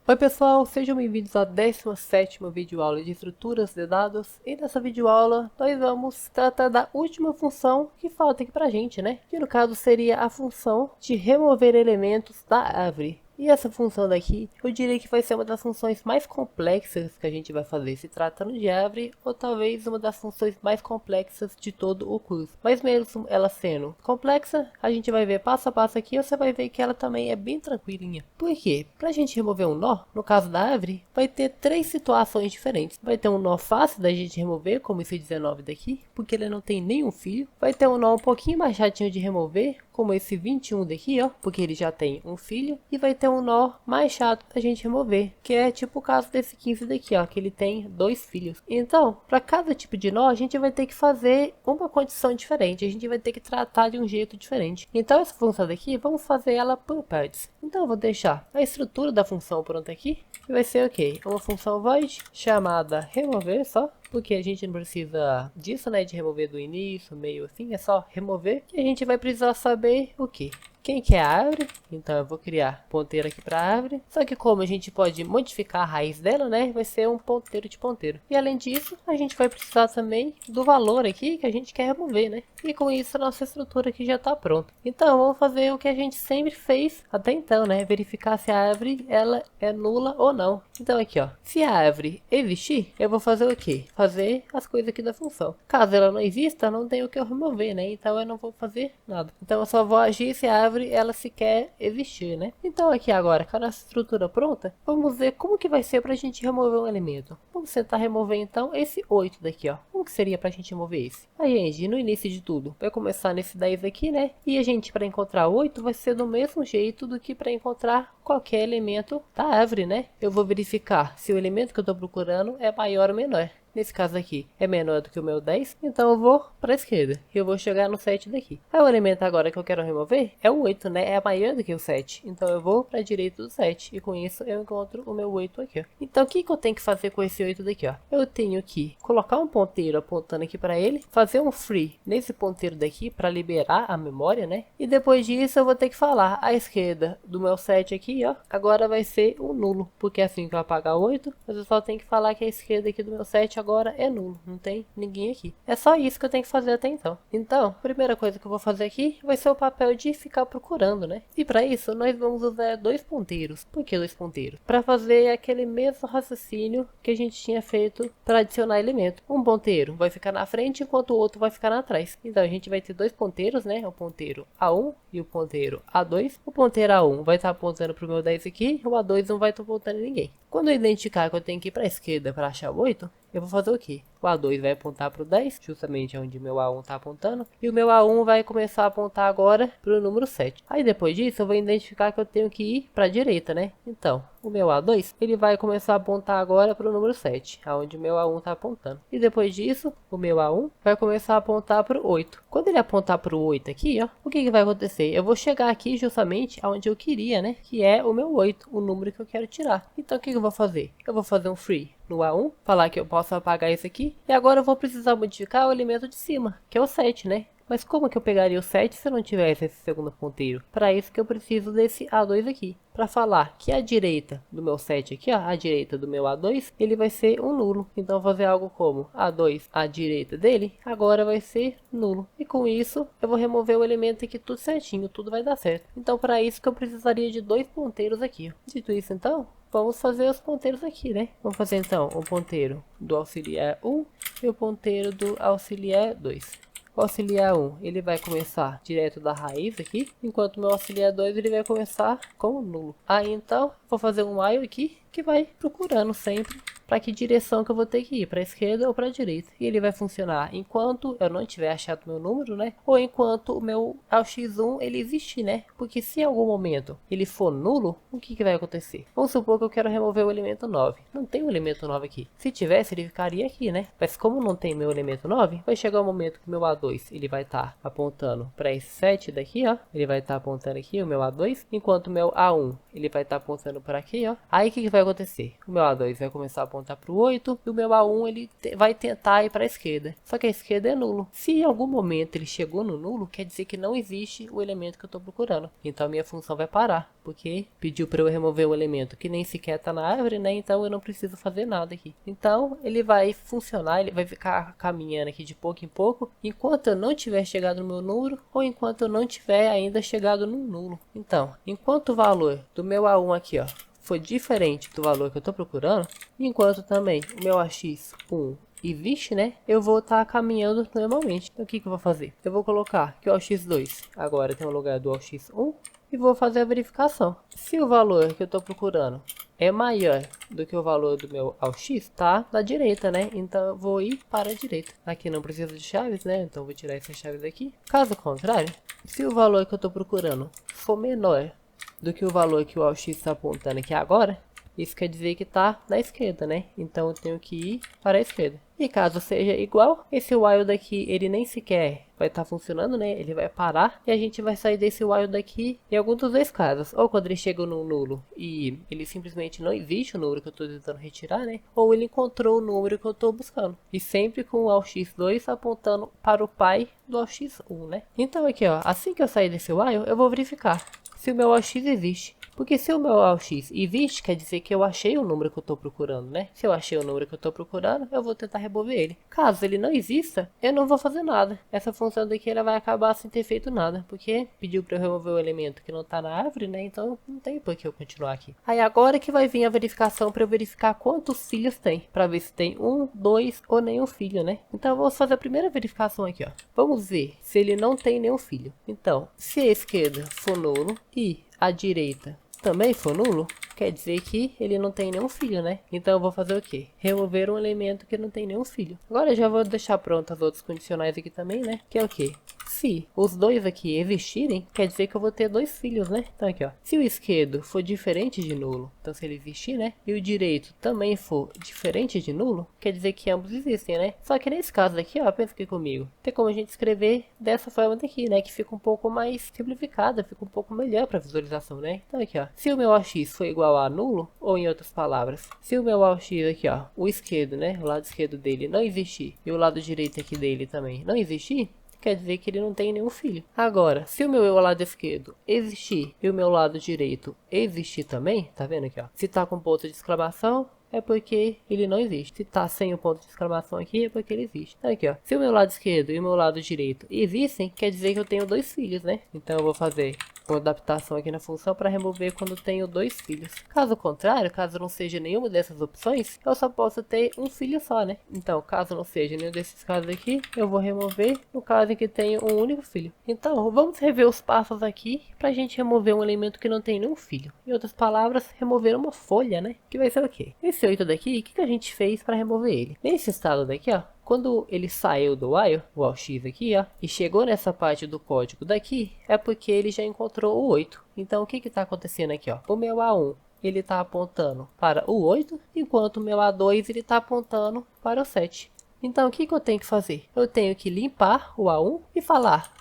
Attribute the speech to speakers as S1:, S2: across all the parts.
S1: Oi pessoal, sejam bem-vindos à 17ª videoaula de estruturas de dados. E nessa videoaula nós vamos tratar da última função que falta aqui pra gente, né? Que no caso seria a função de remover elementos da árvore. E essa função daqui, eu diria que vai ser uma das funções mais complexas que a gente vai fazer se tratando de árvore, ou talvez uma das funções mais complexas de todo o curso. Mas mesmo ela sendo complexa, a gente vai ver passo a passo aqui, você vai ver que ela também é bem tranquilinha. Por quê? Pra gente remover um nó, no caso da árvore, vai ter três situações diferentes. Vai ter um nó fácil da gente remover, como esse 19 daqui, porque ele não tem nenhum fio. Vai ter um nó um pouquinho mais chatinho de remover, como esse 21 daqui, ó, porque ele já tem um filho. E vai ter um nó mais chato da gente remover, que é tipo o caso desse 15 daqui, ó, que ele tem dois filhos. Então, para cada tipo de nó, a gente vai ter que fazer uma condição diferente, a gente vai ter que tratar de um jeito diferente. Então, essa função daqui, vamos fazer ela por partes. Então, eu vou deixar a estrutura da função pronta aqui, e vai ser o quê? Uma função void chamada remover só, porque a gente não precisa disso, né, de remover do início, meio assim, é só remover. E a gente vai precisar saber o quê? Quem que é a árvore? Então eu vou criar ponteiro aqui para a árvore. Só que como a gente pode modificar a raiz dela, né? Vai ser um ponteiro de ponteiro. E além disso, a gente vai precisar também do valor aqui que a gente quer remover, né? E com isso a nossa estrutura aqui já está pronta. Então vamos fazer o que a gente sempre fez até então, né? Verificar se a árvore ela é nula ou não. Então aqui, ó. Se a árvore existir, eu vou fazer o quê? Fazer as coisas aqui da função. Caso ela não exista, não tem o que eu remover, né? Então eu não vou fazer nada. Então eu só vou agir se a árvore ela sequer existir, né? Então aqui agora, com a nossa estrutura pronta, vamos ver como que vai ser para a gente remover um elemento. Vamos tentar remover então esse 8 daqui, ó. Como que seria para a gente remover esse? Aí, gente, no início de tudo, vai começar nesse 10 aqui, né? E a gente, para encontrar 8, vai ser do mesmo jeito do que para encontrar qualquer elemento da árvore, né? Eu vou verificar se o elemento que eu estou procurando é maior ou menor. Nesse caso aqui é menor do que o meu 10, então eu vou para a esquerda e eu vou chegar no 7 daqui. Aí o elemento agora que eu quero remover é o 8, né? É maior do que o 7, então eu vou para a direita do 7 e com isso eu encontro o meu 8 aqui, ó. Então o que eu tenho que fazer com esse 8 daqui, ó? Eu tenho que colocar um ponteiro apontando aqui para ele, fazer um free nesse ponteiro daqui para liberar a memória, né? E depois disso eu vou ter que falar a esquerda do meu 7 aqui, ó. Agora vai ser um nulo, porque assim que eu apagar 8, eu só tenho que falar que a esquerda aqui do meu 7 agora é nulo, não tem ninguém aqui. É só isso que eu tenho que fazer até então. Então, a primeira coisa que eu vou fazer aqui vai ser o papel de ficar procurando, né? E para isso, nós vamos usar dois ponteiros. Por que dois ponteiros? Para fazer aquele mesmo raciocínio que a gente tinha feito para adicionar elemento. Um ponteiro vai ficar na frente, enquanto o outro vai ficar atrás. Então, a gente vai ter dois ponteiros, né? O ponteiro A1 e o ponteiro A2. O ponteiro A1 vai estar apontando para o meu 10 aqui, o A2 não vai estar apontando em ninguém. Quando eu identificar que eu tenho que ir para a esquerda para achar o 8, eu vou fazer o quê? O A2 vai apontar para o 10, justamente onde meu A1 está apontando. E o meu A1 vai começar a apontar agora para o número 7. Aí depois disso eu vou identificar que eu tenho que ir para a direita, né? Então, o meu A2 ele vai começar a apontar agora para o número 7, aonde o meu A1 está apontando. E depois disso, o meu A1 vai começar a apontar para o 8. Quando ele apontar para o 8 aqui, ó, o que vai acontecer? Eu vou chegar aqui justamente aonde eu queria, né? Que é o meu 8, o número que eu quero tirar. Então o que eu vou fazer? Eu vou fazer um free no A1, falar que eu posso apagar isso aqui. E agora eu vou precisar modificar o elemento de cima, que é o 7, né? Mas como que eu pegaria o 7 se eu não tivesse esse segundo ponteiro? Para isso que eu preciso desse A2 aqui. Para falar que a direita do meu 7 aqui, ó, a direita do meu A2, ele vai ser um nulo. Então fazer algo como A2, a direita dele, agora vai ser nulo. E com isso, eu vou remover o elemento aqui tudo certinho, tudo vai dar certo. Então para isso que eu precisaria de dois ponteiros aqui, ó. Dito isso então, vamos fazer os ponteiros aqui, né? Vamos fazer então o ponteiro do auxiliar 1 e o ponteiro do auxiliar 2. O auxiliar 1 ele vai começar direto da raiz aqui, enquanto o meu auxiliar 2 ele vai começar com nulo. Aí então, vou fazer um while aqui, que vai procurando sempre para que direção que eu vou ter que ir, para a esquerda ou para a direita. E ele vai funcionar enquanto eu não tiver achado meu número, né? Ou enquanto o meu AUX1 ele existir, né? Porque se em algum momento ele for nulo, o que vai acontecer? Vamos supor que eu quero remover o elemento 9. Não tem o elemento 9 aqui. Se tivesse, ele ficaria aqui, né? Mas como não tem meu elemento 9, vai chegar o momento que meu A2 ele vai estar apontando para esse 7 daqui, ó. Ele vai estar apontando aqui o meu A2, enquanto o meu A1 ele vai estar apontando para aqui, ó. Aí o que vai acontecer? O meu A2 vai começar a apontar para o 8 e o meu A1 ele vai tentar ir para a esquerda. Só que a esquerda é nulo. Se em algum momento ele chegou no nulo, quer dizer que não existe o elemento que eu estou procurando. Então a minha função vai parar, porque pediu para eu remover um elemento que nem sequer está na árvore, né? Então eu não preciso fazer nada aqui. Então ele vai funcionar, ele vai ficar caminhando aqui de pouco em pouco, enquanto eu não tiver chegado no meu número ou enquanto eu não tiver ainda chegado no nulo. Então, enquanto o valor do meu A1 aqui, ó, for diferente do valor que eu estou procurando, enquanto também o meu AX1 existe, né, eu vou estar caminhando normalmente. Então o que eu vou fazer? Eu vou colocar que o AX2 agora tem o lugar do AX1 e vou fazer a verificação. Se o valor que eu estou procurando é maior do que o valor do meu AX, tá na direita, né? Então eu vou ir para a direita. Aqui não precisa de chaves, né? Então eu vou tirar essas chaves aqui. Caso contrário, se o valor que eu estou procurando for menor do que o valor que o AX está apontando aqui agora, isso quer dizer que está na esquerda, né? Então eu tenho que ir para a esquerda. E caso seja igual, esse while daqui ele nem sequer vai estar funcionando, né? Ele vai parar e a gente vai sair desse while daqui em algum dos dois casos. Ou quando ele chega no nulo e ele simplesmente não existe o número que eu estou tentando retirar, né? Ou ele encontrou o número que eu estou buscando. E sempre com o AX2 apontando para o pai do AX1, né? Então aqui, ó, assim que eu sair desse while, eu vou verificar se o meu AX existe. Porque se o meu AX existe, quer dizer que eu achei o número que eu estou procurando, né? Se eu achei o número que eu estou procurando, eu vou tentar remover ele. Caso ele não exista, eu não vou fazer nada. Essa função daqui ela vai acabar sem ter feito nada, porque pediu para eu remover o elemento que não está na árvore, né? Então não tem por que eu continuar aqui. Aí agora que vai vir a verificação para eu verificar quantos filhos tem, para ver se tem um, dois ou nenhum filho, né? Então vamos fazer a primeira verificação aqui, ó. Vamos ver se ele não tem nenhum filho. Então, se a esquerda for nulo e a direita também for nulo, quer dizer que ele não tem nenhum filho, né? Então eu vou fazer o quê? Remover um elemento que não tem nenhum filho. Agora eu já vou deixar pronto as outras condicionais aqui também, né? Que é o quê? Se os dois aqui existirem, quer dizer que eu vou ter dois filhos, né? Então aqui, ó. Se o esquerdo for diferente de nulo, então se ele existir, né? E o direito também for diferente de nulo, quer dizer que ambos existem, né? Só que nesse caso daqui, ó, pensa aqui comigo. Tem como a gente escrever dessa forma daqui, né? Que fica um pouco mais simplificada, fica um pouco melhor para visualização, né? Então aqui, ó. Se o meu AX for igual a nulo, ou em outras palavras, se o meu AX aqui, ó, o esquerdo, né? O lado esquerdo dele não existir e o lado direito aqui dele também não existir, quer dizer que ele não tem nenhum filho. Agora, se o meu lado esquerdo existir e o meu lado direito existir também, tá vendo aqui, ó? Se tá com ponto de exclamação, é porque ele não existe. Se tá sem o ponto de exclamação aqui, é porque ele existe. Então aqui, ó. Se o meu lado esquerdo e o meu lado direito existem, quer dizer que eu tenho dois filhos, né? Então eu vou fazer uma adaptação aqui na função para remover quando tenho dois filhos. Caso contrário, caso não seja nenhuma dessas opções, eu só posso ter um filho só, né? Então, caso não seja nenhum desses casos aqui, eu vou remover no caso em que tenho um único filho. Então, vamos rever os passos aqui para a gente remover um elemento que não tem nenhum filho. Em outras palavras, remover uma folha, né? Que vai ser o quê? Esse 8 daqui, o que a gente fez para remover ele? Nesse estado daqui, ó. Quando ele saiu do while, o AX aqui, ó, e chegou nessa parte do código daqui, é porque ele já encontrou o 8. Então, o que está acontecendo aqui, ó? O meu A1, ele está apontando para o 8, enquanto o meu A2, ele está apontando para o 7. Então, o que eu tenho que fazer? Eu tenho que limpar o A1 e falar,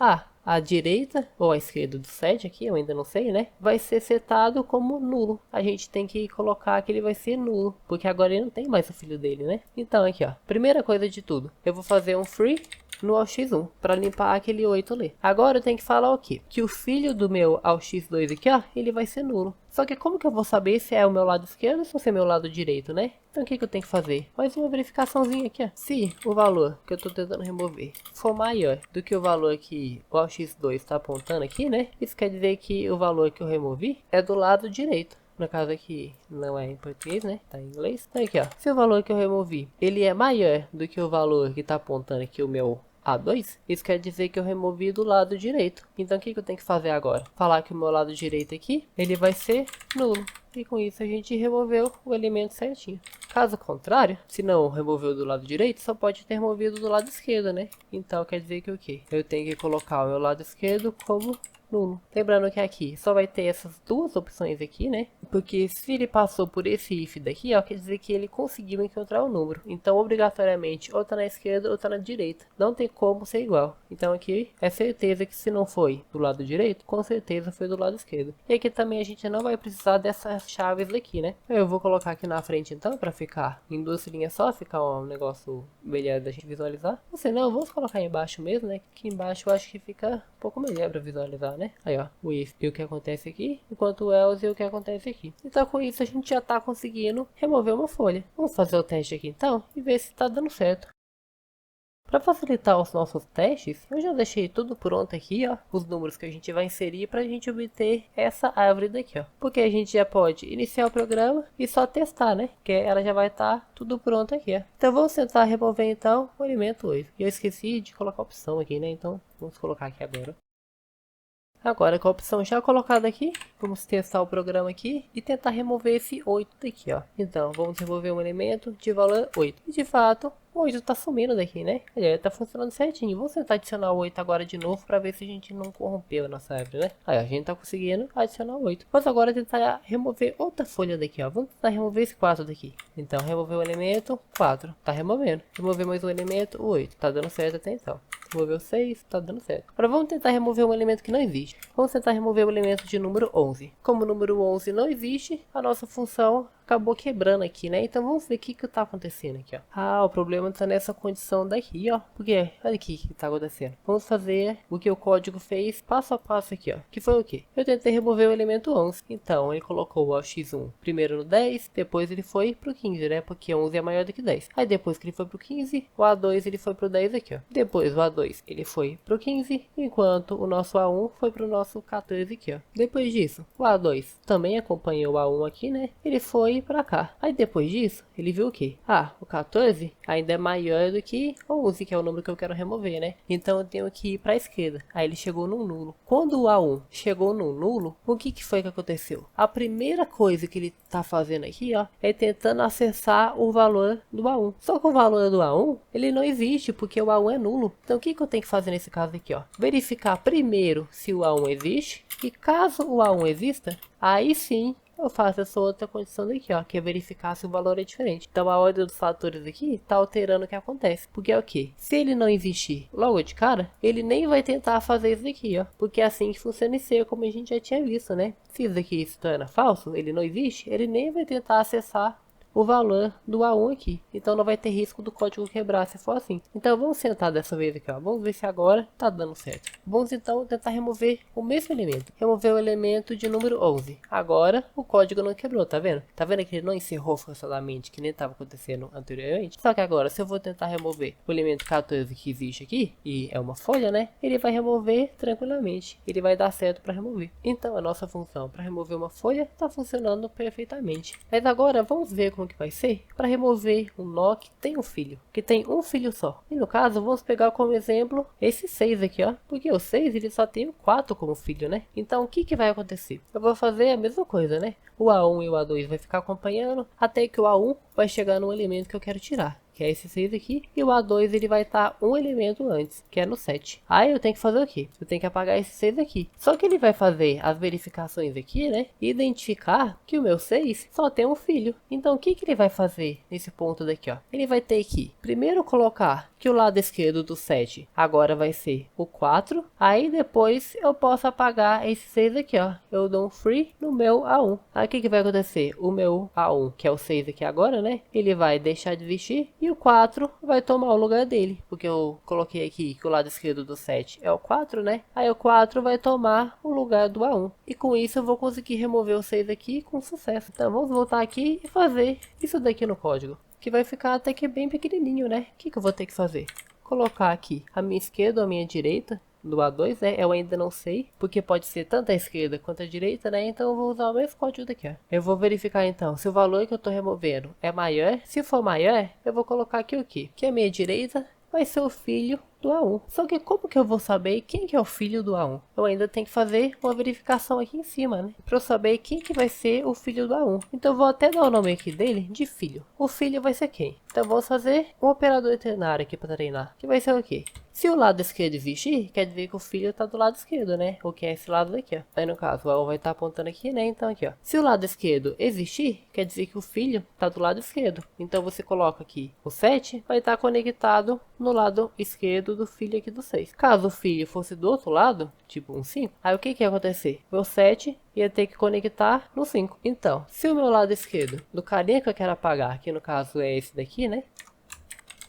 S1: a direita ou a esquerda do 7 aqui, eu ainda não sei, né? Vai ser setado como nulo. A gente tem que colocar que ele vai ser nulo, porque agora ele não tem mais o filho dele, né? Então aqui, ó. Primeira coisa de tudo, eu vou fazer um free no AX1 para limpar aquele 8 ali. Agora eu tenho que falar o quê? Que o filho do meu AX2 aqui, ó, ele vai ser nulo. Só que como que eu vou saber se é o meu lado esquerdo ou se é o meu lado direito, né? Então o que eu tenho que fazer? Mais uma verificaçãozinha aqui, ó. Se o valor que eu estou tentando remover for maior do que o valor que o AX2 está apontando aqui, né? Isso quer dizer que o valor que eu removi é do lado direito. No caso aqui não é em português, né? Tá em inglês. Então aqui, ó. Se o valor que eu removi, ele é maior do que o valor que tá apontando aqui o meu A2, isso quer dizer que eu removi do lado direito. Então o que eu tenho que fazer agora? Falar que o meu lado direito aqui, ele vai ser nulo. E com isso a gente removeu o elemento certinho. Caso contrário, se não removeu do lado direito, só pode ter removido do lado esquerdo, né? Então quer dizer que o quê? Eu tenho que colocar o meu lado esquerdo como nulo. Lembrando que aqui só vai ter essas duas opções aqui, né? Porque se ele passou por esse if daqui, ó, quer dizer que ele conseguiu encontrar o número. Então, obrigatoriamente, ou tá na esquerda ou tá na direita. Não tem como ser igual. Então, aqui é certeza que se não foi do lado direito, com certeza foi do lado esquerdo. E aqui também a gente não vai precisar dessas chaves aqui, né? Eu vou colocar aqui na frente, então, para ficar em duas linhas só, ficar um negócio melhor da gente visualizar. Ou se não, vamos colocar embaixo mesmo, né? Aqui embaixo eu acho que fica um pouco melhor para visualizar, né? Aí, ó, o if e o que acontece aqui, enquanto o else e o que acontece aqui. Então, com isso, a gente já tá conseguindo remover uma folha. Vamos fazer o teste aqui, então, e ver se tá dando certo. Para facilitar os nossos testes, eu já deixei tudo pronto aqui, ó, os números que a gente vai inserir para a gente obter essa árvore daqui, ó. Porque a gente já pode iniciar o programa e só testar, né? Que ela já vai estar tudo pronto aqui, ó. Então vamos tentar remover então o elemento 8. E eu esqueci de colocar a opção aqui, né? Então vamos colocar aqui agora. Agora com a opção já colocada aqui, vamos testar o programa aqui e tentar remover esse 8 daqui, ó. Então, vamos remover um elemento de valor 8. E de fato, o 8 tá sumindo daqui, né? Ele tá funcionando certinho. Vamos tentar adicionar o 8 agora de novo para ver se a gente não corrompeu a nossa árvore, né? Aí, ó, a gente tá conseguindo adicionar o 8. Vamos agora tentar remover outra folha daqui, ó. Vamos tentar remover esse 4 daqui. Então, remover o elemento 4. Tá removendo. Remover mais um elemento, o 8. Tá dando certo até então. Remover o 6, tá dando certo. Agora vamos tentar remover um elemento que não existe. Vamos tentar remover o elemento de número 11. Como o número 11 não existe, a nossa função acabou quebrando aqui, né? Então vamos ver o que tá acontecendo aqui, ó. Ah, o problema tá nessa condição daqui, ó. Porque, olha aqui o que tá acontecendo. Vamos fazer o que o código fez passo a passo aqui, ó. Que foi o quê? Eu tentei remover o elemento 11. Então, ele colocou o x1 primeiro no 10, depois ele foi pro 15, né? Porque 11 é maior do que 10. Aí depois que ele foi pro 15, o A2 ele foi pro 10 aqui, ó. Depois o A2 ele foi pro 15, enquanto o nosso A1 foi pro nosso 14 aqui, ó. Depois disso, o A2 também acompanhou o A1 aqui, né? Ele foi pra cá. Aí depois disso, ele viu o que? Ah, o 14 ainda é maior do que o 11, que é o número que eu quero remover, né? Então eu tenho que ir pra esquerda. Aí ele chegou no nulo. Quando o A1 chegou no nulo, o que foi que aconteceu? A primeira coisa que ele tá fazendo aqui, ó, é tentando acessar o valor do A1. Só que o valor do A1, ele não existe, porque o A1 é nulo. Então o que eu tenho que fazer nesse caso aqui, ó? Verificar primeiro se o A1 existe. E caso o A1 exista, aí sim eu faço essa outra condição daqui, ó, que é verificar se o valor é diferente. Então a ordem dos fatores aqui está alterando o que acontece. Porque é o que? Se ele não existir logo de cara, ele nem vai tentar fazer isso daqui, ó. Porque é assim que funciona em C, como a gente já tinha visto, né? Se isso daqui se torna falso, ele não existe, ele nem vai tentar acessar o valor do A1 aqui. Então não vai ter risco do código quebrar se for assim. Então vamos sentar dessa vez aqui, ó. Vamos ver se agora tá dando certo. Vamos então tentar remover o mesmo elemento. Remover o elemento de número 11. Agora o código não quebrou, tá vendo? Tá vendo que ele não encerrou forçadamente, que nem estava acontecendo anteriormente? Só que agora, se eu vou tentar remover o elemento 14 que existe aqui, e é uma folha, né? Ele vai remover tranquilamente. Ele vai dar certo para remover. Então a nossa função para remover uma folha está funcionando perfeitamente. Mas agora vamos ver como que vai ser para remover um nó que tem um filho, que tem um filho só. E no caso, vamos pegar como exemplo esse 6 aqui, ó, porque o 6 ele só tem o 4 como filho, né? Então o que vai acontecer? Eu vou fazer a mesma coisa, né? O A1 e o A2 vai ficar acompanhando até que o A1 vai chegar no elemento que eu quero tirar, que é esse 6 aqui, e o A2 ele vai estar um elemento antes, que é no 7. Aí eu tenho que fazer o quê? Eu tenho que apagar esse 6 aqui. Só que ele vai fazer as verificações aqui, né? E identificar que o meu 6 só tem um filho. Então o que ele vai fazer nesse ponto daqui, ó? Ele vai ter que primeiro colocar que o lado esquerdo do 7 agora vai ser o 4. Aí depois eu posso apagar esse 6 aqui, ó. Eu dou um free no meu A1. Aí o que vai acontecer? O meu A1, que é o 6 aqui agora, né? Ele vai deixar de existir e o 4 vai tomar o lugar dele. Porque eu coloquei aqui que o lado esquerdo do 7 é o 4, né? Aí o 4 vai tomar o lugar do A1. E com isso eu vou conseguir remover o 6 aqui com sucesso. Então vamos voltar aqui e fazer isso daqui no código, que vai ficar até que bem pequenininho, né? O que eu vou ter que fazer? Colocar aqui a minha esquerda ou a minha direita do A2, né? Eu ainda não sei, porque pode ser tanto a esquerda quanto a direita, né? Então eu vou usar o mesmo código daqui, ó. Eu vou verificar então se o valor que eu tô removendo é maior. Se for maior, eu vou colocar aqui o quê? Que a minha direita vai ser o filho do A1. Só que como que eu vou saber quem que é o filho do A1? Eu ainda tenho que fazer uma verificação aqui em cima, né? Para eu saber quem que vai ser o filho do A1. Então eu vou até dar o nome aqui dele de filho. O filho vai ser quem? Então vamos fazer um operador ternário aqui para treinar. Que vai ser o quê? Se o lado esquerdo existir, quer dizer que o filho está do lado esquerdo, né? O que é esse lado daqui, ó. Aí no caso, o vai estar apontando aqui, né? Então aqui, ó. Se o lado esquerdo existir, quer dizer que o filho está do lado esquerdo. Então você coloca aqui o 7 vai estar conectado no lado esquerdo do filho aqui do 6. Caso o filho fosse do outro lado, tipo um 5, aí o que ia acontecer? Meu 7 ia ter que conectar no 5. Então, se o meu lado esquerdo do carinha que eu quero apagar, que no caso é esse daqui, né?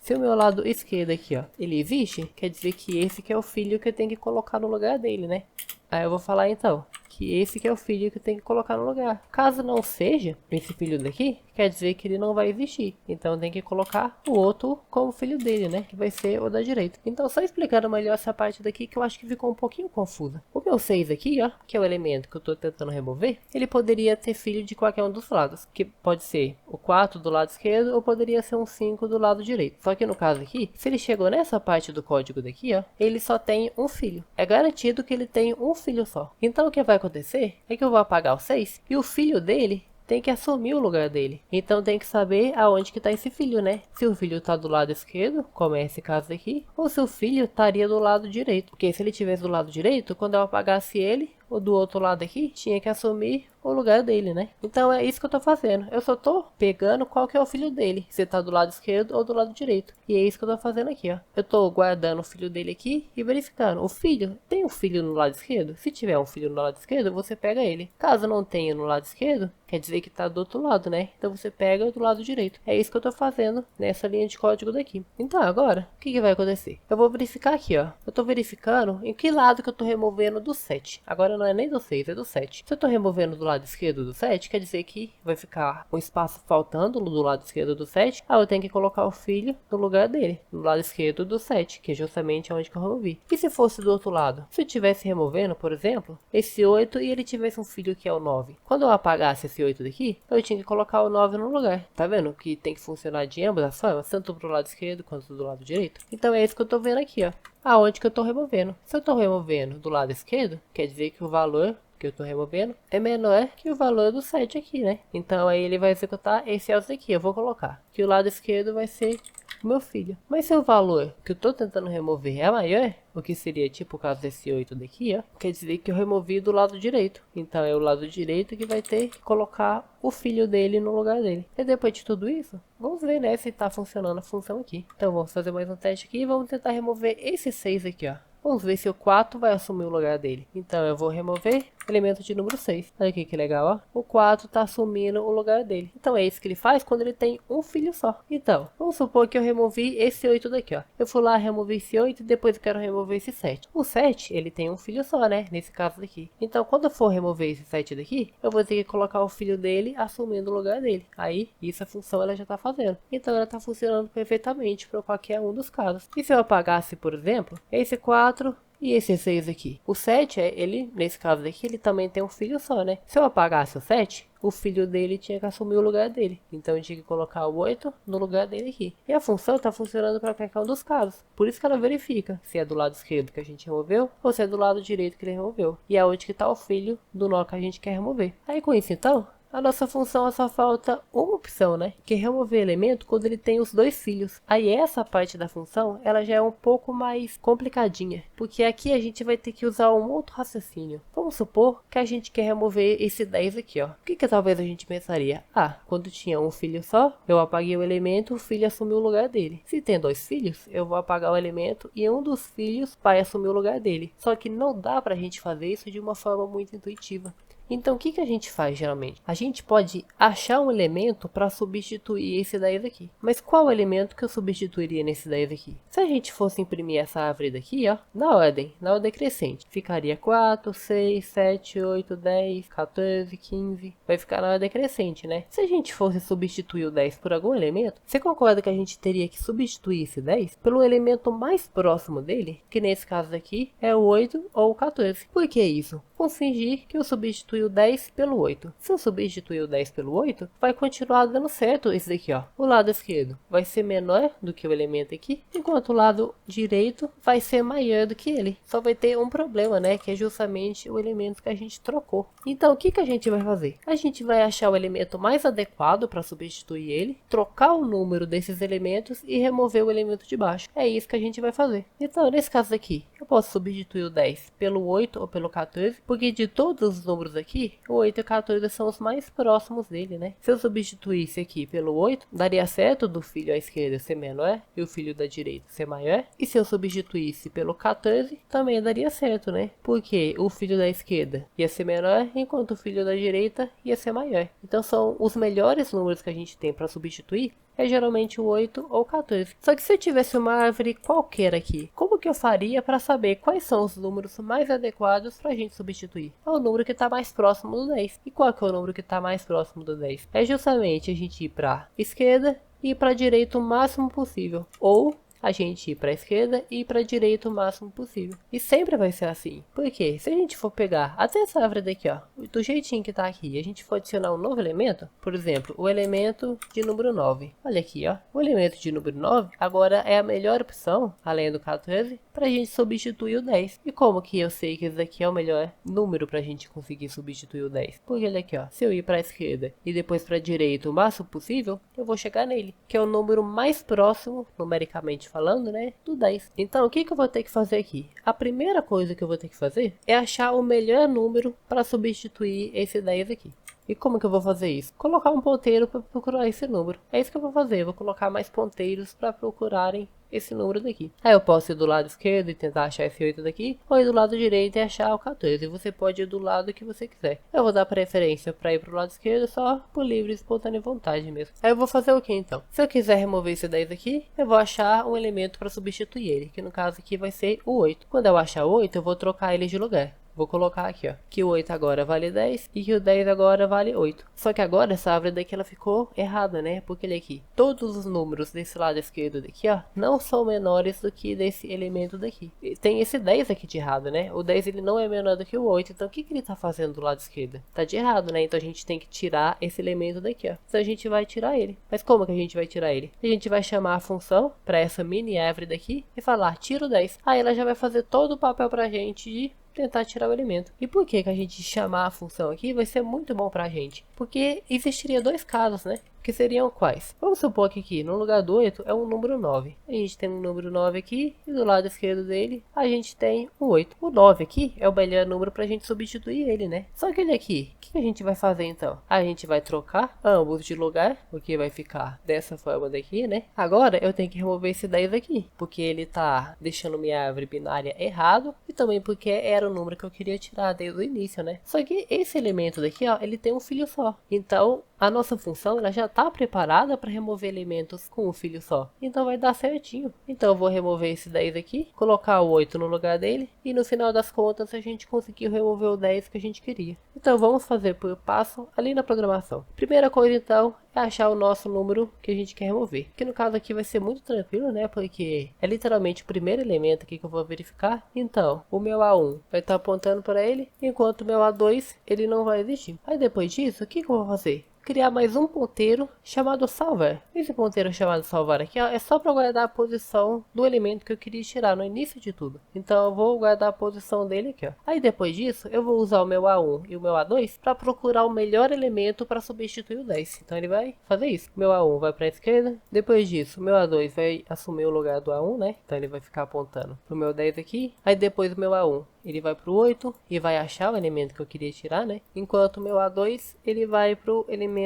S1: Se o meu lado esquerdo aqui, ó, ele existe, quer dizer que esse que é o filho que eu tenho que colocar no lugar dele, né? Aí eu vou falar então que esse que é o filho que eu tenho que colocar no lugar. Caso não seja esse filho daqui, quer dizer que ele não vai existir. Então tem que colocar o outro como filho dele, né? Que vai ser o da direita. Então só explicando melhor essa parte daqui que eu acho que ficou um pouquinho confusa. O meu 6 aqui, ó, que é o elemento que eu tô tentando remover, ele poderia ter filho de qualquer um dos lados. Que pode ser o 4 do lado esquerdo ou poderia ser um 5 do lado direito. Só que no caso aqui, se ele chegou nessa parte do código daqui, ó, ele só tem um filho. É garantido que ele tem um filho só. Então o que vai acontecer é que eu vou apagar o 6 e o filho dele tem que assumir o lugar dele. Então tem que saber aonde que tá esse filho, né? Se o filho tá do lado esquerdo, como é esse caso aqui, ou se o filho estaria do lado direito. Porque se ele tivesse do lado direito, quando eu apagasse ele, ou do outro lado aqui, tinha que assumir o lugar dele, né? Então é isso que eu tô fazendo. Eu só tô pegando qual que é o filho dele. Se tá do lado esquerdo ou do lado direito. E é isso que eu tô fazendo aqui, ó. Eu tô guardando o filho dele aqui e verificando. O filho, tem um filho no lado esquerdo? Se tiver um filho no lado esquerdo, você pega ele. Caso não tenha no lado esquerdo, quer dizer que tá do outro lado, né? Então você pega do lado direito. É isso que eu tô fazendo nessa linha de código daqui. Então agora, o que vai acontecer? Eu vou verificar aqui, ó. Eu tô verificando em que lado que eu tô removendo do 7. Agora não é nem do 6, é do 7. Se eu tô removendo do lado esquerdo do 7, quer dizer que vai ficar um espaço faltando do lado esquerdo do 7. Aí eu tenho que colocar o filho no lugar dele, no lado esquerdo do 7, que é justamente onde que eu removi. E se fosse do outro lado? Se eu estivesse removendo, por exemplo, esse 8 e ele tivesse um filho que é o 9. Quando eu apagasse esse 8 daqui, eu tinha que colocar o 9 no lugar. Tá vendo que tem que funcionar de ambas as formas, tanto pro lado esquerdo quanto do lado direito? Então é isso que eu tô vendo aqui, ó. Aonde que eu tô removendo. Se eu tô removendo do lado esquerdo, quer dizer que o valor que eu tô removendo é menor que o valor do 7 aqui, né? Então aí ele vai executar esse else aqui. Eu vou colocar que o lado esquerdo vai ser o meu filho. Mas se o valor que eu tô tentando remover é maior, o que seria tipo o caso desse 8 daqui, ó, quer dizer que eu removi do lado direito. Então é o lado direito que vai ter que colocar o filho dele no lugar dele. E depois de tudo isso, vamos ver, né, se tá funcionando a função aqui. Então vamos fazer mais um teste aqui e vamos tentar remover esse 6 aqui, ó. Vamos ver se o 4 vai assumir o lugar dele. Então eu vou remover o elemento de número 6. Olha aqui que legal, ó. O 4 está assumindo o lugar dele. Então é isso que ele faz quando ele tem um filho só. Então, vamos supor que eu removi esse 8 daqui, ó. Eu fui lá, removi esse 8 e depois eu quero remover esse 7. O 7, ele tem um filho só, né? Nesse caso daqui. Então, quando eu for remover esse 7 daqui, eu vou ter que colocar o filho dele assumindo o lugar dele. Aí, isso a função ela já está fazendo. Então, ela está funcionando perfeitamente para qualquer um dos casos. E se eu apagasse, por exemplo, esse 4 e esse 6 aqui? O 7, ele, nesse caso aqui, ele também tem um filho só, né? Se eu apagasse o 7, o filho dele tinha que assumir o lugar dele. Então eu tinha que colocar o 8 no lugar dele aqui. E a função está funcionando para qualquer um dos casos. Por isso que ela verifica se é do lado esquerdo que a gente removeu ou se é do lado direito que ele removeu. E é onde que está o filho do nó que a gente quer remover. Aí com isso então, a nossa função só falta uma opção, né? Que é remover elemento quando ele tem os dois filhos. Aí essa parte da função, ela já é um pouco mais complicadinha. Porque aqui a gente vai ter que usar um outro raciocínio. Vamos supor que a gente quer remover esse 10 aqui, ó. O que talvez a gente pensaria? Ah, quando tinha um filho só, eu apaguei o elemento, o filho assumiu o lugar dele. Se tem dois filhos, eu vou apagar o elemento e um dos filhos vai assumir o lugar dele. Só que não dá pra gente fazer isso de uma forma muito intuitiva. Então o que a gente faz geralmente? A gente pode achar um elemento para substituir esse 10 aqui. Mas qual elemento que eu substituiria nesse 10 aqui? Se a gente fosse imprimir essa árvore daqui, ó, na ordem crescente, ficaria 4, 6, 7, 8, 10, 14, 15. Vai ficar na ordem crescente, né? Se a gente fosse substituir o 10 por algum elemento, você concorda que a gente teria que substituir esse 10 pelo elemento mais próximo dele? Que nesse caso aqui é o 8 ou o 14. Por que isso? vamos fingir que eu substituí o 10 pelo 8. Se eu substituir o 10 pelo 8, vai continuar dando certo esse daqui, ó. O lado esquerdo vai ser menor do que o elemento aqui, enquanto o lado direito vai ser maior do que ele. Só vai ter um problema, né, que é justamente o elemento que a gente trocou. Então, o que a gente vai fazer? A gente vai achar o elemento mais adequado para substituir ele, trocar o número desses elementos e remover o elemento de baixo. É isso que a gente vai fazer. Então, nesse caso aqui, eu posso substituir o 10 pelo 8 ou pelo 14, porque de todos os números aqui, o 8 e o 14 são os mais próximos dele, né? Se eu substituísse aqui pelo 8, daria certo do filho à esquerda ser menor e o filho da direita ser maior. E se eu substituísse pelo 14, também daria certo, né? Porque o filho da esquerda ia ser menor, enquanto o filho da direita ia ser maior. Então são os melhores números que a gente tem para substituir, é geralmente o 8 ou 14. Só que se eu tivesse uma árvore qualquer aqui, como que eu faria para saber quais são os números mais adequados para a gente substituir? É o número que está mais próximo do 10. E qual que é o número que está mais próximo do 10? É justamente a gente ir para a esquerda e para a direita o máximo possível. Ou a gente ir para a esquerda e ir para a direita o máximo possível. E sempre vai ser assim. Porque se a gente for pegar até essa árvore daqui, ó, do jeitinho que tá aqui, e a gente for adicionar um novo elemento, por exemplo, o elemento de número 9. Olha aqui, ó. O elemento de número 9 agora é a melhor opção, além do 14, para a gente substituir o 10. E como que eu sei que esse daqui é o melhor número para a gente conseguir substituir o 10? Porque olha aqui, ó. Se eu ir para a esquerda e depois para a direita o máximo possível, eu vou chegar nele, que é o número mais próximo, numericamente falando, né, do 10. Então, o que eu vou ter que fazer aqui? A primeira coisa que eu vou ter que fazer é achar o melhor número para substituir esse 10 aqui. E como que eu vou fazer isso? Colocar um ponteiro para procurar esse número. É isso que eu vou fazer. Eu vou colocar mais ponteiros para procurarem esse número daqui. Aí eu posso ir do lado esquerdo e tentar achar esse 8 daqui, ou ir do lado direito e achar o 14. Você pode ir do lado que você quiser. Eu vou dar preferência para ir pro lado esquerdo só por livre e espontânea vontade mesmo. Aí eu vou fazer o que então? Se eu quiser remover esse 10 aqui, eu vou achar um elemento para substituir ele, que no caso aqui vai ser o 8. Quando eu achar o 8, eu vou trocar ele de lugar. Vou colocar aqui, ó, que o 8 agora vale 10 e que o 10 agora vale 8. Só que agora essa árvore daqui ela ficou errada, né? Porque olha aqui, todos os números desse lado esquerdo daqui, ó, não são menores do que desse elemento daqui. E tem esse 10 aqui de errado, né? O 10 ele não é menor do que o 8, então o que ele tá fazendo do lado esquerdo? Tá de errado, né? Então a gente tem que tirar esse elemento daqui, ó. Então a gente vai tirar ele. Mas como que a gente vai tirar ele? A gente vai chamar a função para essa mini árvore daqui e falar, tira o 10. Aí ela já vai fazer todo o papel pra gente de tentar tirar o elemento. E por que a gente chamar a função aqui vai ser muito bom pra gente? Porque existiria dois casos, né? Que seriam quais? Vamos supor que aqui no lugar do 8 é um número 9. A gente tem um número 9 aqui e do lado esquerdo dele a gente tem o 8. O 9 aqui é o melhor número pra gente substituir ele, né? Só que ele aqui, o que a gente vai fazer então? A gente vai trocar ambos de lugar, porque vai ficar dessa forma daqui, né? Agora eu tenho que remover esse 10 aqui, porque ele tá deixando minha árvore binária errado e também porque era o número que eu queria tirar desde o início, né? Só que esse elemento daqui, ó, ele tem um filho só. Então a nossa função ela já está preparada para remover elementos com um filho só. Então vai dar certinho. Então eu vou remover esse 10 aqui, colocar o 8 no lugar dele e no final das contas a gente conseguiu remover o 10 que a gente queria. Então vamos fazer por passo ali na programação. Primeira coisa então é achar o nosso número que a gente quer remover. Que no caso aqui vai ser muito tranquilo, né? Porque é literalmente o primeiro elemento aqui que eu vou verificar. Então o meu A1 vai estar apontando para ele, enquanto o meu A2 ele não vai existir. Aí depois disso, o que eu vou fazer? Criar mais um ponteiro chamado salvar. Esse ponteiro chamado salvar aqui, ó, é só para guardar a posição do elemento que eu queria tirar no início de tudo. Então eu vou guardar a posição dele aqui, ó. Aí depois disso eu vou usar o meu A1 e o meu A2 para procurar o melhor elemento para substituir o 10. Então ele vai fazer isso. Meu A1 vai para a esquerda. Depois disso o meu A2 vai assumir o lugar do A1, né? Então ele vai ficar apontando pro meu 10 aqui. Aí depois o meu A1 ele vai pro 8 e vai achar o elemento que eu queria tirar, né? Enquanto o meu A2 ele vai pro elemento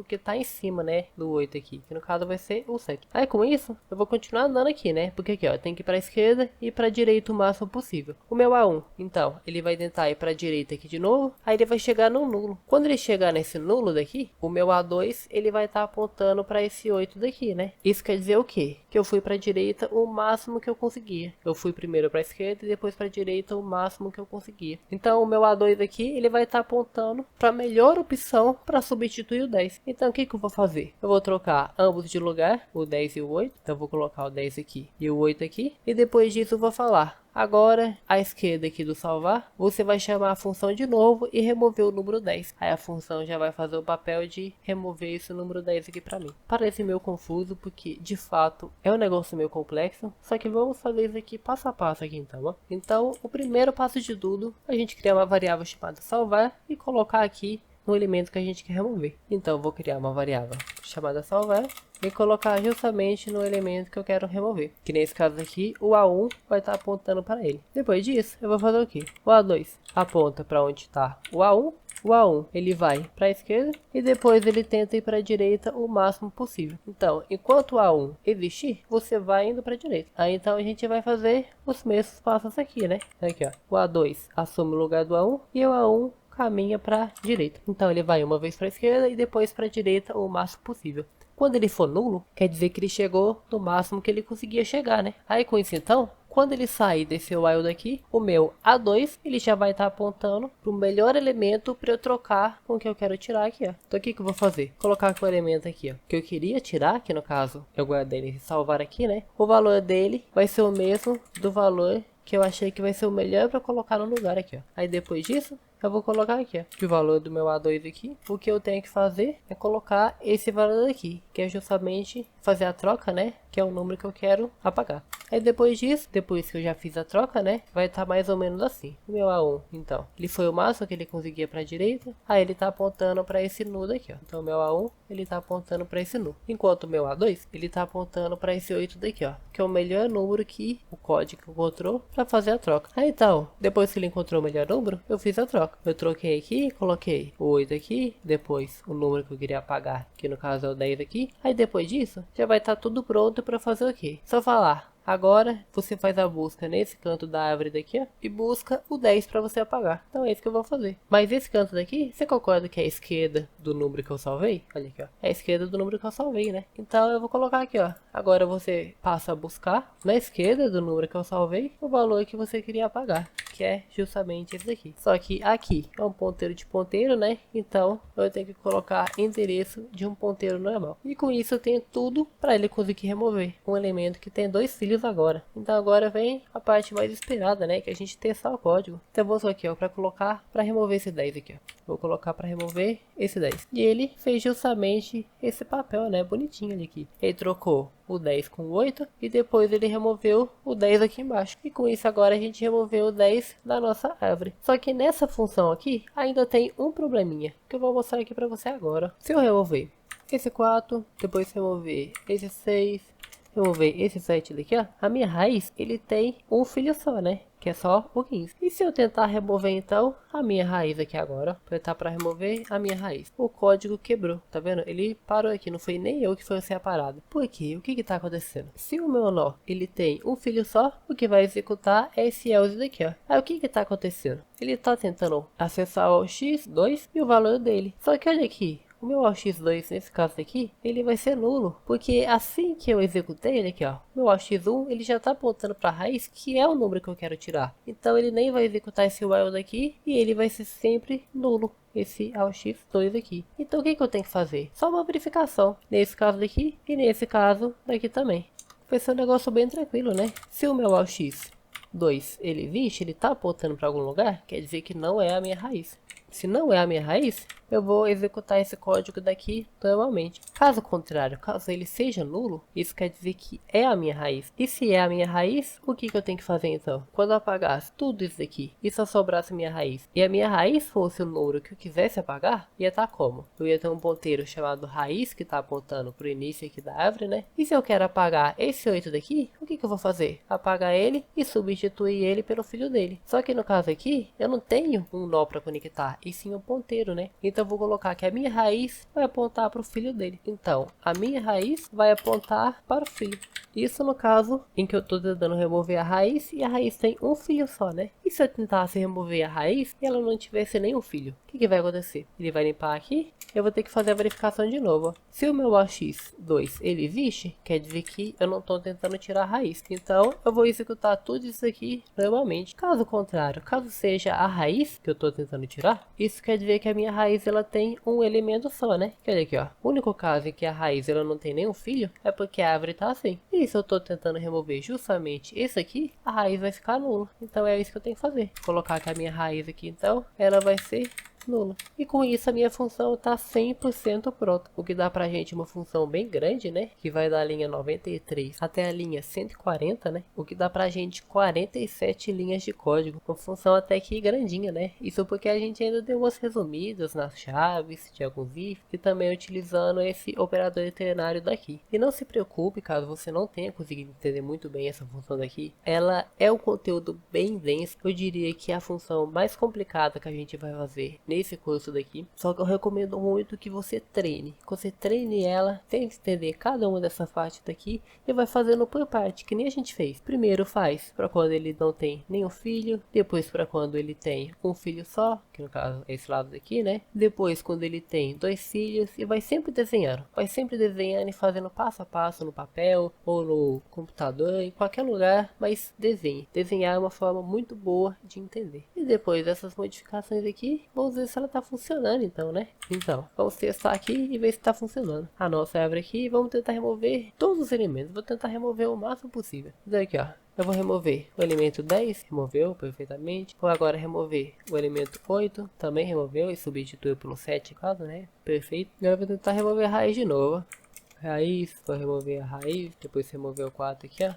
S1: que tá em cima, né? Do 8 aqui, que no caso vai ser o 7. Aí com isso, eu vou continuar andando aqui, né? Porque aqui, ó, tem que ir pra esquerda e pra direita o máximo possível. O meu A1, então, ele vai tentar ir pra direita aqui de novo, aí ele vai chegar no nulo. Quando ele chegar nesse nulo daqui, o meu A2, ele vai estar apontando pra esse 8 daqui, né? Isso quer dizer o quê? Que eu fui pra direita o máximo que eu conseguia. Eu fui primeiro pra esquerda e depois pra direita o máximo que eu conseguia. Então o meu A2 aqui, ele vai estar apontando para a melhor opção para substituir o o 10. Então o que eu vou fazer? Eu vou trocar ambos de lugar, o 10 e o 8. Então eu vou colocar o 10 aqui e o 8 aqui. E depois disso eu vou falar: agora, à esquerda aqui do salvar, você vai chamar a função de novo e remover o número 10. Aí a função já vai fazer o papel de remover esse número 10 aqui para mim. Parece meio confuso, porque de fato é um negócio meio complexo. Só que vamos fazer isso aqui passo a passo aqui então, ó. Então, o primeiro passo de tudo, a gente criar uma variável chamada salvar e colocar aqui no elemento que a gente quer remover. Então, eu vou criar uma variável chamada salvar e colocar justamente no elemento que eu quero remover. Que nesse caso aqui, o A1 vai estar apontando para ele. Depois disso, eu vou fazer o quê? O A2 aponta para onde está o A1. O A1 ele vai para a esquerda e depois ele tenta ir para a direita o máximo possível. Então, enquanto o A1 existir, você vai indo para a direita. Aí então a gente vai fazer os mesmos passos aqui, né? Aqui, ó. O A2 assume o lugar do A1 e o A1 caminha para a direita. Então ele vai uma vez para a esquerda e depois para a direita o máximo possível. Quando ele for nulo, quer dizer que ele chegou no máximo que ele conseguia chegar, né? Aí com isso então, quando ele sair desse while daqui, o meu A2 ele já vai estar apontando para o melhor elemento para eu trocar com o que eu quero tirar aqui, ó. Então o que eu vou fazer? Colocar com o elemento aqui, ó, que eu queria tirar, que no caso eu guardei ele e salvar aqui, né? O valor dele vai ser o mesmo do valor que eu achei que vai ser o melhor para colocar no lugar aqui, ó. Aí depois disso, eu vou colocar aqui, ó, que o valor do meu A2 aqui, o que eu tenho que fazer é colocar esse valor aqui, que é justamente fazer a troca, né, que é o número que eu quero apagar. Aí depois disso, depois que eu já fiz a troca, né, vai estar mais ou menos assim. O meu A1, então, ele foi o máximo que ele conseguia para a direita, aí ele tá apontando para esse nu daqui, ó. Então o meu A1, ele tá apontando para esse nu. Enquanto o meu A2, ele tá apontando para esse 8 daqui, ó, que é o melhor número que o código encontrou para fazer a troca. Aí então, depois que ele encontrou o melhor número, eu fiz a troca. Eu troquei aqui, coloquei o 8 aqui, depois o número que eu queria apagar, que no caso é o 10 aqui. Aí depois disso, já vai estar tudo pronto para fazer o quê? Só falar: agora você faz a busca nesse canto da árvore daqui, ó, e busca o 10 para você apagar. Então é isso que eu vou fazer. Mas esse canto daqui, você concorda que é a esquerda do número que eu salvei? Olha aqui, ó. É a esquerda do número que eu salvei, né? Então eu vou colocar aqui, ó. Agora você passa a buscar na esquerda do número que eu salvei o valor que você queria apagar, que é justamente esse daqui. Só que aqui é um ponteiro de ponteiro, né? Então eu tenho que colocar endereço de um ponteiro normal. E com isso eu tenho tudo para ele conseguir remover um elemento que tem dois filhos agora. Então agora vem a parte mais esperada, né? Que a gente testar o código. Então vou só aqui, ó, para colocar, para remover esse 10 aqui, ó. Vou colocar para remover esse 10. E ele fez justamente esse papel, né? Bonitinho ali aqui. Ele trocou o 10 com o 8 e depois ele removeu o 10 aqui embaixo. E com isso agora a gente removeu o 10 da nossa árvore. Só que nessa função aqui ainda tem um probleminha que eu vou mostrar aqui para você agora. Se eu remover esse 4, depois remover esse 6, remover esse 7 daqui, ó, a minha raiz ele tem um filho só, né? Que é só o 15. E se eu tentar remover então a minha raiz aqui agora, apertar para remover a minha raiz, o código quebrou, tá vendo? Ele parou aqui, não foi nem eu que foi a parada. Por quê? O que que tá acontecendo? Se o meu nó ele tem um filho só, o que vai executar é esse else daqui, ó. Aí o que que tá acontecendo? Ele tá tentando acessar o x2 e o valor dele. Só que olha aqui, o meu AUX2, nesse caso aqui, ele vai ser nulo, porque assim que eu executei ele aqui, ó, meu AUX1, ele já está apontando para a raiz, que é o número que eu quero tirar. Então ele nem vai executar esse while daqui, e ele vai ser sempre nulo, esse AUX2 aqui. Então o que que eu tenho que fazer? Só uma verificação, nesse caso daqui, e nesse caso daqui também. Vai ser um negócio bem tranquilo, né? Se o meu AUX2, ele existe, ele está apontando para algum lugar, quer dizer que não é a minha raiz. Se não é a minha raiz, eu vou executar esse código daqui normalmente. Caso contrário, caso ele seja nulo, isso quer dizer que é a minha raiz. E se é a minha raiz, o que eu tenho que fazer então? Quando eu apagasse tudo isso aqui e só sobrasse minha raiz, e a minha raiz fosse o número que eu quisesse apagar, ia estar como? Eu ia ter um ponteiro chamado raiz, que está apontando para o início aqui da árvore, né? E se eu quero apagar esse 8 daqui, o que eu vou fazer? Apagar ele e substituir ele pelo filho dele. Só que no caso aqui, eu não tenho um nó para conectar, e sim um ponteiro, né? Então eu vou colocar que a minha raiz vai apontar para o filho dele. Então, a minha raiz vai apontar para o filho. Isso no caso em que eu estou tentando remover a raiz e a raiz tem um filho só, né? E se eu tentasse remover a raiz e ela não tivesse nenhum filho? O que vai acontecer? Ele vai limpar aqui, eu vou ter que fazer a verificação de novo. Ó. Se o meu AX2 ele existe, quer dizer que eu não estou tentando tirar a raiz. Então, eu vou executar tudo isso aqui normalmente. Caso contrário, caso seja a raiz que eu estou tentando tirar, isso quer dizer que a minha raiz se ela tem um elemento só, né? Quer dizer aqui, ó, o único caso em que a raiz ela não tem nenhum filho é porque a árvore tá assim. E se eu tô tentando remover justamente esse aqui, a raiz vai ficar nula. Então é isso que eu tenho que fazer. Colocar aqui a minha raiz aqui, então ela vai ser nula. E com isso a minha função está 100% pronta. O que dá pra gente uma função bem grande, né? Que vai da linha 93 até a linha 140, né? O que dá pra gente 47 linhas de código. Uma função até que grandinha, né? Isso porque a gente ainda deu umas resumidas nas chaves de alguns ifs e também utilizando esse operador ternário daqui. E não se preocupe caso você não tenha conseguido entender muito bem essa função daqui. Ela é um conteúdo bem denso. Eu diria que é a função mais complicada que a gente vai fazer nesse curso daqui, só que eu recomendo muito que você treine. Que você treine ela, tente entender cada uma dessas partes daqui e vai fazendo por parte, que nem a gente fez. Primeiro faz para quando ele não tem nenhum filho, depois para quando ele tem um filho só, que no caso é esse lado daqui, né? Depois quando ele tem 2 filhos e vai sempre desenhando. Vai sempre desenhando e fazendo passo a passo no papel ou no computador, em qualquer lugar, mas desenhe. Desenhar é uma forma muito boa de entender. E depois dessas modificações aqui, vamos ver se ela tá funcionando então, né? Então, vamos testar aqui e ver se tá funcionando. A nossa árvore aqui, vamos tentar remover todos os elementos. Vou tentar remover o máximo possível. Então aqui, ó. Eu vou remover o elemento 10, removeu perfeitamente. Vou agora remover o elemento 8, também removeu e substituiu pelo 7, caso, né? Perfeito. Agora eu vou tentar remover a raiz de novo. Raiz, vou remover a raiz, depois remover o 4 aqui, ó.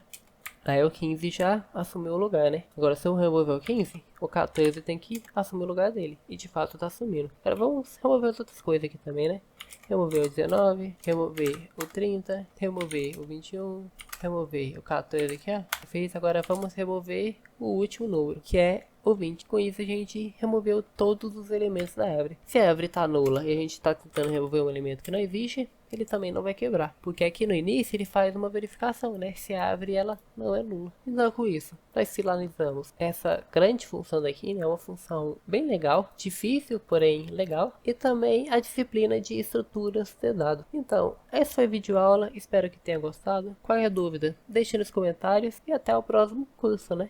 S1: Aí o 15 já assumiu o lugar, né? Agora se eu remover o 15, o 14 tem que assumir o lugar dele. E de fato tá assumindo. Agora vamos remover as outras coisas aqui também, né? Remover o 19, remover o 30, remover o 21, remover o 14 aqui, ó. Fez. Agora vamos remover o último número, que é o 20. Com isso a gente removeu todos os elementos da árvore. Se a árvore tá nula e a gente tá tentando remover um elemento que não existe, ele também não vai quebrar, porque aqui no início ele faz uma verificação, né, se a árvore ela não é nula. Então com isso, nós finalizamos essa grande função daqui, né, uma função bem legal, difícil, porém legal, e também a disciplina de estruturas de dados. Então, essa foi a videoaula, espero que tenha gostado. Qualquer dúvida, deixe nos comentários e até o próximo curso, né.